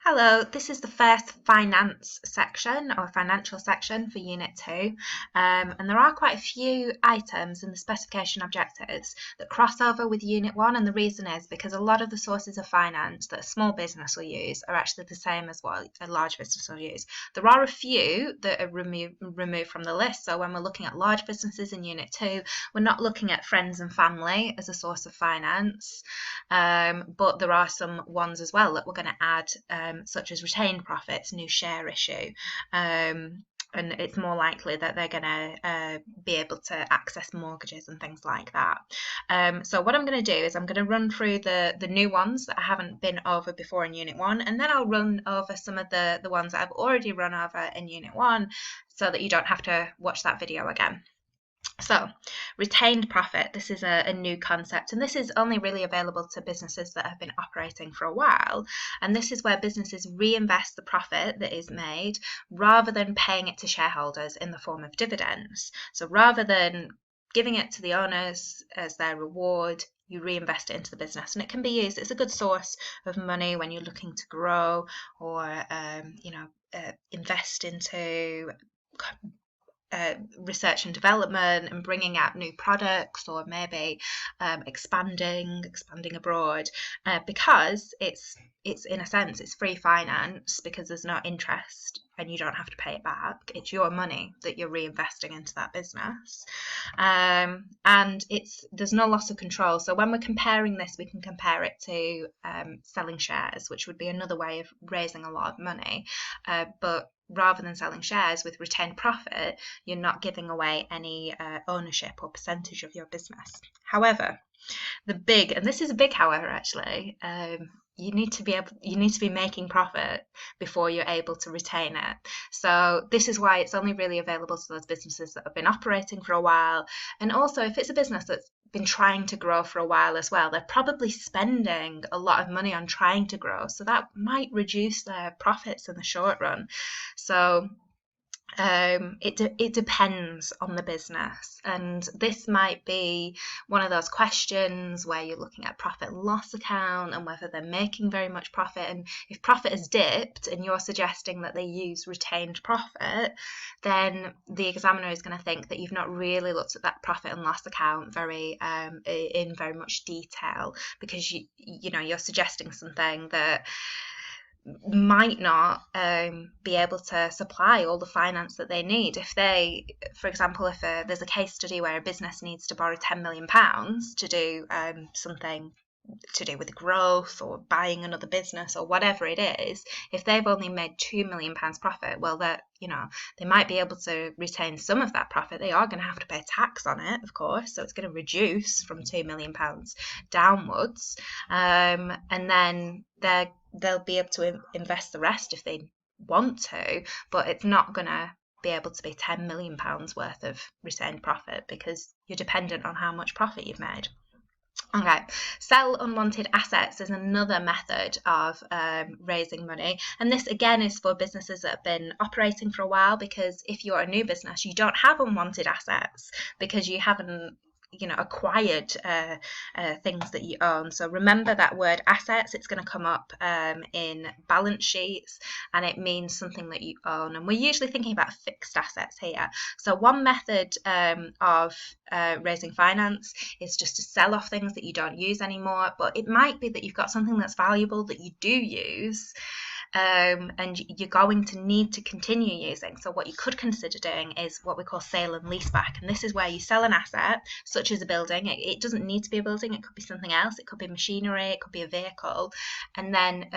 Hello, this is the first finance section or financial section for Unit 2, and there are quite a few items in the specification objectives that cross over with Unit 1, and the reason is because a lot of the sources of finance that a small business will use are actually the same as what a large business will use. There are a few that are removed from the list, so when we're looking at large businesses in Unit 2, we're not looking at friends and family as a source of finance, but there are some ones as well that we're going to add, such as retained profits, new share issue, and it's more likely that they're going to be able to access mortgages and things like that. So what I'm going to do is I'm going to run through the new ones that I haven't been over before in Unit 1, and then I'll run over some of the ones that I've already run over in Unit 1 so that you don't have to watch that video again. So, retained profit, this is a new concept, and this is only really available to businesses that have been operating for a while, and this is where businesses reinvest the profit that is made rather than paying it to shareholders in the form of dividends. So rather than giving it to the owners as their reward, you reinvest it into the business, and it can be used, it's a good source of money when you're looking to grow or invest into research and development and bringing out new products, or maybe expanding abroad, because it's in a sense it's free finance because there's no interest and you don't have to pay it back. It's your money that you're reinvesting into that business, and there's no loss of control. So when we're comparing this, we can compare it to selling shares, which would be another way of raising a lot of money, but rather than selling shares with retained profit, you're not giving away any ownership or percentage of your business. However, and this is a big however actually, you need to be making profit before you're able to retain it. So this is why it's only really available to those businesses that have been operating for a while, and also if it's a business that's been trying to grow for a while as well, they're probably spending a lot of money on trying to grow, so that might reduce their profits in the short run. So it depends on the business, and this might be one of those questions where you're looking at profit and loss account and whether they're making very much profit, and if profit has dipped and you're suggesting that they use retained profit, then the examiner is going to think that you've not really looked at that profit and loss account in very much detail, because you're suggesting something that might not be able to supply all the finance that they need. If they, for example, if there's a case study where a business needs to borrow £10 million to do something to do with growth or buying another business or whatever it is, if they've only made £2 million profit, well, they might be able to retain some of that profit. They are going to have to pay tax on it, of course, so it's going to reduce from £2 million downwards, and then they'll be able to invest the rest if they want to, but it's not going to be able to be £10 million worth of retained profit because you're dependent on how much profit you've made. Okay, sell unwanted assets is another method of raising money, and this again is for businesses that have been operating for a while, because if you're a new business, you don't have unwanted assets because you haven't acquired things that you own. So remember that word assets, it's going to come up in balance sheets, and it means something that you own, and we're usually thinking about fixed assets here. So one method of raising finance is just to sell off things that you don't use anymore, but it might be that you've got something that's valuable that you do use, and you're going to need to continue using. So what you could consider doing is what we call sale and lease back, and this is where you sell an asset such as a building. It doesn't need to be a building, it could be something else, it could be machinery, it could be a vehicle, and then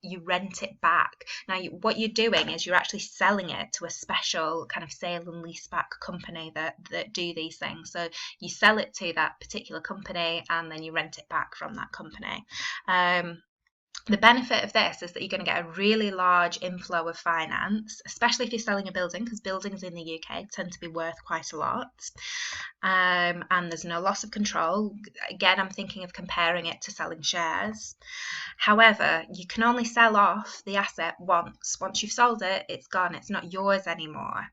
you rent it back. Now what you're doing is you're actually selling it to a special kind of sale and lease back company that do these things. So you sell it to that particular company and then you rent it back from that company. The benefit of this is that you're going to get a really large inflow of finance, especially if you're selling a building, because buildings in the UK tend to be worth quite a lot, and there's no loss of control. Again, I'm thinking of comparing it to selling shares. However, you can only sell off the asset once. Once you've sold it, it's gone. It's not yours anymore.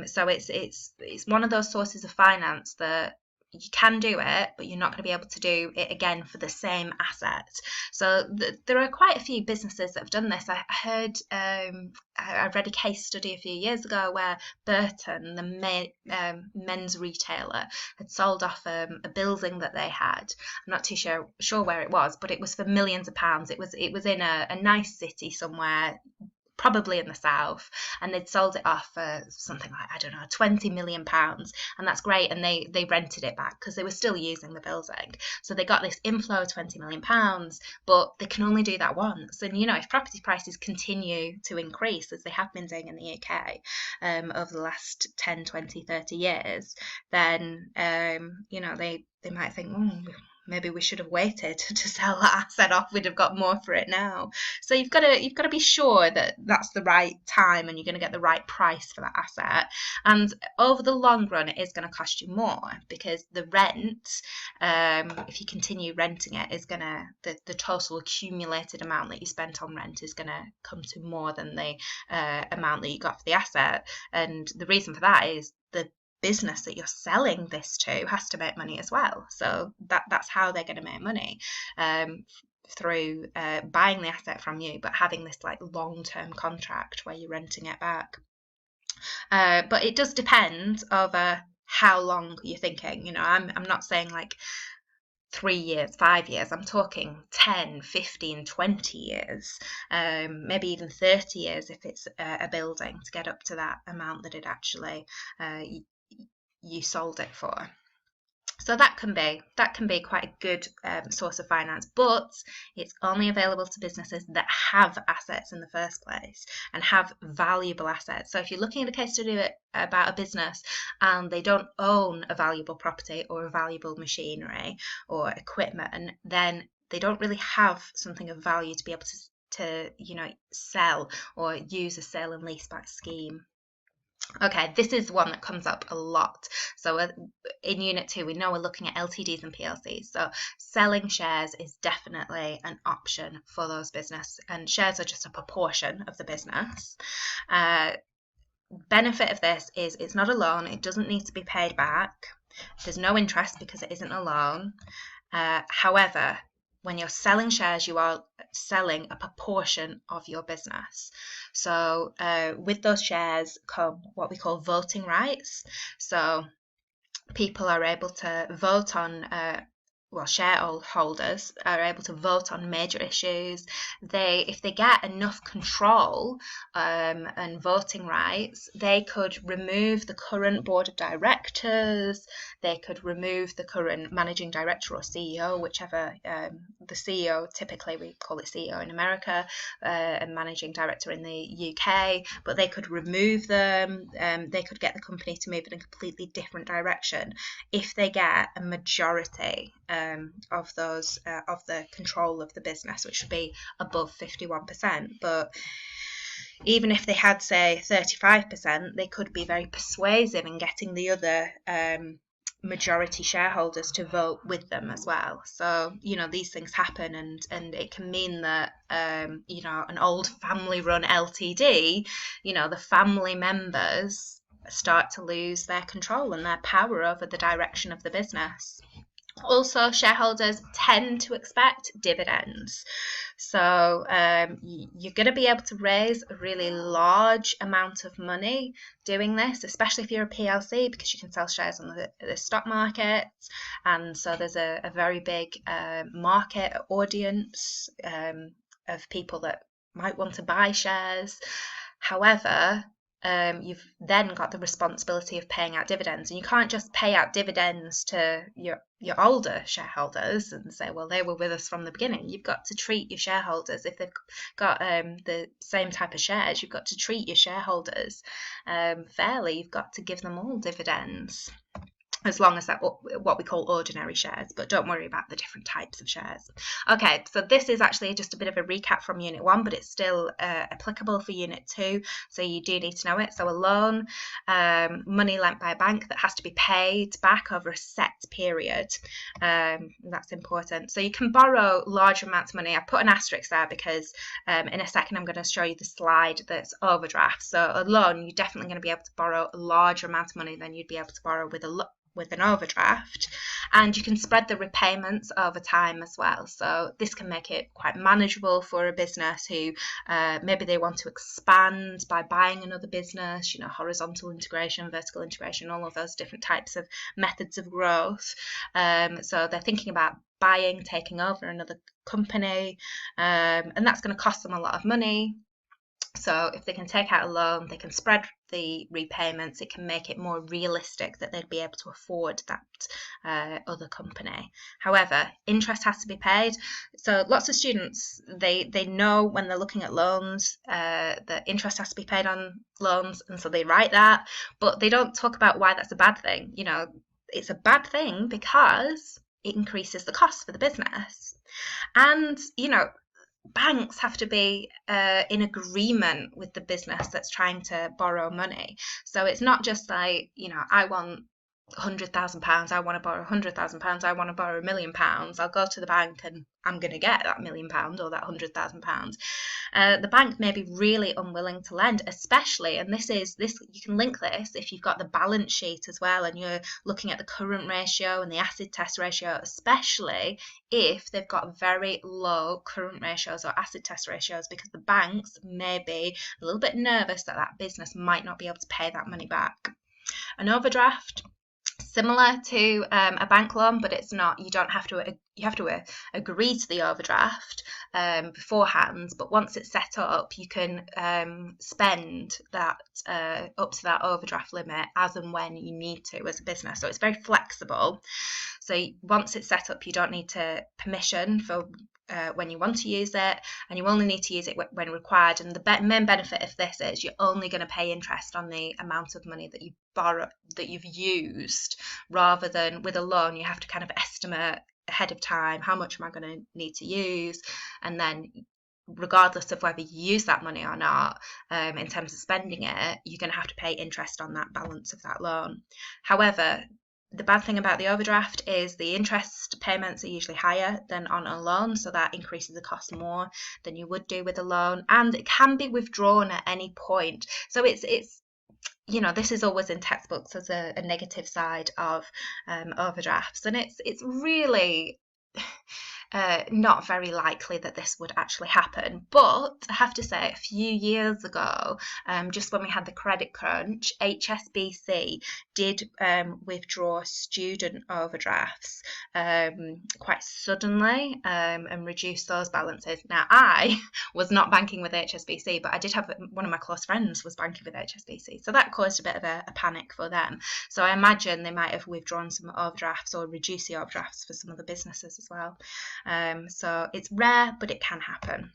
So it's one of those sources of finance that you can do it, but you're not going to be able to do it again for the same asset. So there are quite a few businesses that have done this. I heard, I read a case study a few years ago where Burton, the men's retailer, had sold off a building that they had. I'm not too sure where it was, but it was for millions of pounds. It was in a nice city somewhere, probably in the south, and they'd sold it off for something like, I don't know, 20 million pounds, and that's great. And they rented it back because they were still using the building, so they got this inflow of 20 million pounds, but they can only do that once. And if property prices continue to increase as they have been doing in the UK over the last 10, 20, 30 years, then they might think, maybe we should have waited to sell that asset off. We'd have got more for it now. So you've got to be sure that that's the right time and you're going to get the right price for that asset. And over the long run, it is going to cost you more, because the rent, if you continue renting it, is going to the total accumulated amount that you spent on rent is going to come to more than the amount that you got for the asset. And the reason for that is the business that you're selling this to has to make money as well. So that's how they're going to make money, through buying the asset from you, but having this like long-term contract where you're renting it back. But it does depend over how long you're thinking. I'm not saying like 3 years, 5 years. I'm talking 10, 15, 20 years, maybe even 30 years if it's a building, to get up to that amount that it actually you sold it for. So that can be quite a good source of finance, but it's only available to businesses that have assets in the first place and have valuable assets. So if you're looking at a case study about a business and they don't own a valuable property or a valuable machinery or equipment, then they don't really have something of value to be able to sell or use a sale and leaseback scheme. Okay, this is one that comes up a lot. So in Unit 2, we know we're looking at LTDs and PLCs. So selling shares is definitely an option for those business, and shares are just a proportion of the business. Benefit of this is it's not a loan. It doesn't need to be paid back. There's no interest because it isn't a loan. However, when you're selling shares, you are selling a proportion of your business. So with those shares come what we call voting rights. So people are able to vote on, shareholders are able to vote on major issues. If they get enough control and voting rights, they could remove the current board of directors. They could remove the current managing director or CEO, whichever. The CEO, typically we call it CEO in America, and managing director in the UK. But they could remove them. They could get the company to move in a completely different direction if they get a majority of the control of the business, which would be above 51%. But even if they had, say, 35%, they could be very persuasive in getting the other majority shareholders to vote with them as well. So these things happen, and it can mean that an old family run LTD, the family members start to lose their control and their power over the direction of the business. Also, shareholders tend to expect dividends. So you're going to be able to raise a really large amount of money doing this, especially if you're a PLC, because you can sell shares on the stock market. And so there's a very big market audience of people that might want to buy shares. However, you've then got the responsibility of paying out dividends, and you can't just pay out dividends to your older shareholders and say, well, they were with us from the beginning. You've got to treat your shareholders, if they've got the same type of shares, you've got to treat your shareholders fairly. You've got to give them all dividends, as long as they're what we call ordinary shares, but don't worry about the different types of shares. Okay, so this is actually just a bit of a recap from Unit 1, but it's still applicable for Unit 2, so you do need to know it. So a loan, money lent by a bank that has to be paid back over a set period. That's important. So you can borrow large amounts of money. I put an asterisk there because in a second I'm going to show you the slide that's overdraft. So a loan, you're definitely going to be able to borrow a larger amount of money than you'd be able to borrow with a with an overdraft, and you can spread the repayments over time as well. So this can make it quite manageable for a business who maybe they want to expand by buying another business, horizontal integration, vertical integration, all of those different types of methods of growth. So they're thinking about taking over another company, and that's going to cost them a lot of money. So if they can take out a loan, they can spread the repayments, it can make it more realistic that they'd be able to afford that other company. However, interest has to be paid. So lots of students, they know when they're looking at loans that interest has to be paid on loans, and so they write that, but they don't talk about why that's a bad thing. It's a bad thing because it increases the cost for the business. And, banks have to be in agreement with the business that's trying to borrow money. So it's not just like, I want £100,000, I want to borrow £100,000, I want to borrow £1 million. I'll go to the bank and I'm going to get that £1 million or that £100,000. The bank may be really unwilling to lend, especially, and this you can link this if you've got the balance sheet as well and you're looking at the current ratio and the acid test ratio, especially if they've got very low current ratios or acid test ratios, because the banks may be a little bit nervous that that business might not be able to pay that money back. An overdraft, similar to a bank loan, but it's not. You have to agree to the overdraft beforehand, but once it's set up, you can spend that up to that overdraft limit as and when you need to as a business. So it's very flexible. So once it's set up, you don't need permission for when you want to use it, and you only need to use it when required. And the main benefit of this is you're only going to pay interest on the amount of money that you borrow, that you've used, rather than with a loan you have to kind of estimate ahead of time, how much am I going to need to use, and then regardless of whether you use that money or not, in terms of spending it, you're going to have to pay interest on that balance of that loan. However, the bad thing about the overdraft is the interest payments are usually higher than on a loan, so that increases the cost more than you would do with a loan, and it can be withdrawn at any point. So it's this is always in textbooks as a negative side of overdrafts, and it's really not very likely that this would actually happen. But I have to say, a few years ago, just when we had the credit crunch, HSBC did withdraw student overdrafts quite suddenly and reduce those balances. Now, I was not banking with HSBC, but I did have one of my close friends was banking with HSBC, so that caused a bit of a panic for them. So I imagine they might have withdrawn some overdrafts or reduced the overdrafts for some of the businesses as well. So it's rare, but it can happen.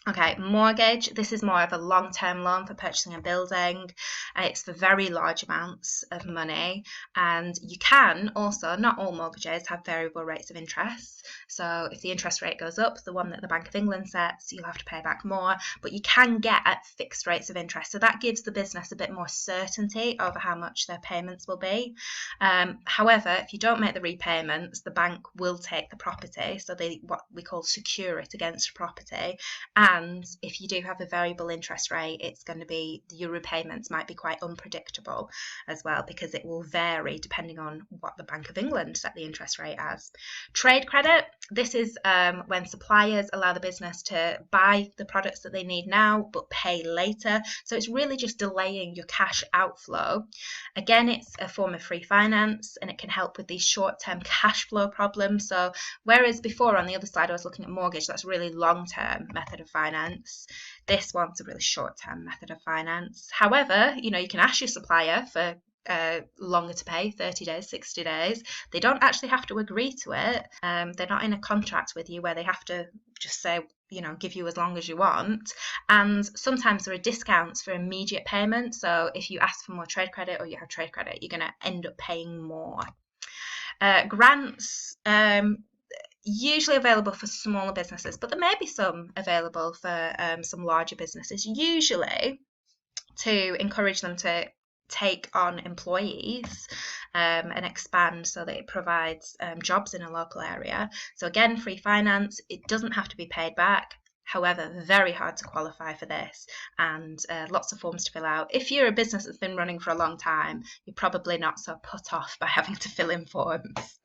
Okay, mortgage. This is more of a long-term loan for purchasing a building. It's for very large amounts of money, and you can also, not all mortgages have variable rates of interest. So if the interest rate goes up, the one that the Bank of England sets, you'll have to pay back more, but you can get at fixed rates of interest. So that gives the business a bit more certainty over how much their payments will be. However, if you don't make the repayments, the bank will take the property. So what we call secure it against property. And if you do have a variable interest rate, it's going to be, your repayments might be quite unpredictable as well, because it will vary depending on what the Bank of England set the interest rate as. Trade credit. This is when suppliers allow the business to buy the products that they need now but pay later. So it's really just delaying your cash outflow. Again, it's a form of free finance, and it can help with these short-term cash flow problems. So whereas before on the other side I was looking at mortgage, that's a really long-term method of finance. This one's a really short-term method of finance. However, you can ask your supplier for longer to pay, 30 days, 60 days. They don't actually have to agree to it. They're not in a contract with you where they have to just say, give you as long as you want. And sometimes there are discounts for immediate payment. So if you ask for more trade credit or you have trade credit, you're going to end up paying more. Grants. Usually available for smaller businesses, but there may be some available for some larger businesses, usually to encourage them to take on employees and expand, so that it provides jobs in a local area. So again, free finance, it doesn't have to be paid back. However, very hard to qualify for this, and lots of forms to fill out. If you're a business that's been running for a long time, you're probably not so put off by having to fill in forms.